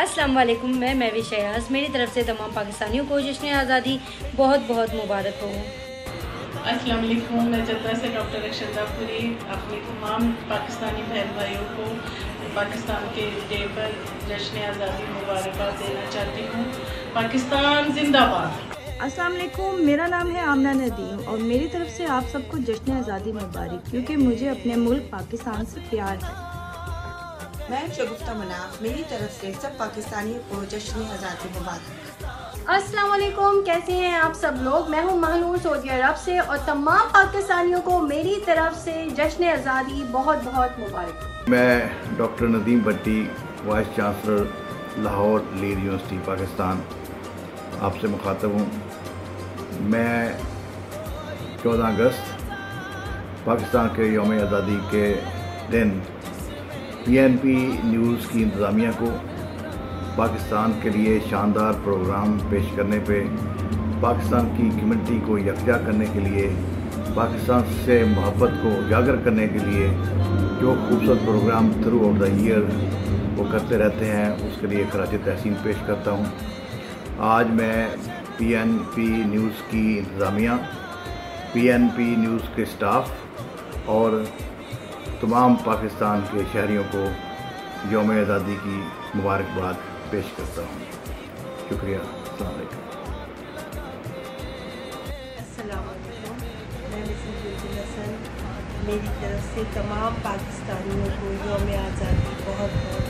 अस्सलाम वालेकुम, मैं महवी शयाज। मेरी तरफ से तमाम पाकिस्तानियों को जश्न आज़ादी बहुत बहुत मुबारक हो। अस्सलाम वालेकुम, मैं जद्दा से डॉक्टर अक्षता पुरी अपने तमाम पाकिस्तानी बहन भाइयों को पाकिस्तान के डे पर जश्न आज़ादी मुबारकबाद देना चाहती हूँ। पाकिस्तान जिंदाबाद। अस्सलाम वालेकुम, मेरा नाम है आमना नदीम और मेरी तरफ से आप सबको जश्न आज़ादी मुबारक, क्योंकि मुझे अपने मुल्क पाकिस्तान से प्यार है। मैं शगुफ्ता मनाफ, मेरी तरफ से सब पाकिस्तानियों को जश्न आज़ादी मुबारक। अस्सलाम वालेकुम, कैसे हैं आप सब लोग। मैं हूं महलूर सऊदी अरब से और तमाम पाकिस्तानियों को मेरी तरफ से जश्न आज़ादी बहुत बहुत मुबारक। मैं doctor Nadeem Bhatti, vice chancellor Lahore lead university Pakistan, आपसे मुखातब हूँ। मैं 14 अगस्त पाकिस्तान के यौम आज़ादी के दिन PNP न्यूज़ की इंतज़ामिया को पाकिस्तान के लिए शानदार प्रोग्राम पेश करने पे, पाकिस्तान की कम्युनिटी को यकजा करने के लिए, पाकिस्तान से मोहब्बत को उजागर करने के लिए जो खूबसूरत program throughout the year वो करते रहते हैं, उसके लिए खराज तहसीन पेश करता हूँ। आज मैं PNP न्यूज़ की इंतज़ामिया, PNP न्यूज़ के स्टाफ और तमाम पाकिस्तान के शहरियों को यौम आज़ादी की मुबारकबाद पेश करता हूँ। शुक्रिया। अस्सलाम वालेकुम। अस्सलाम वालेकुम, मैं मिसेस हसन, मेरी तरफ से तमाम पाकिस्तानियों को यौम आज़ादी बहुत बहुत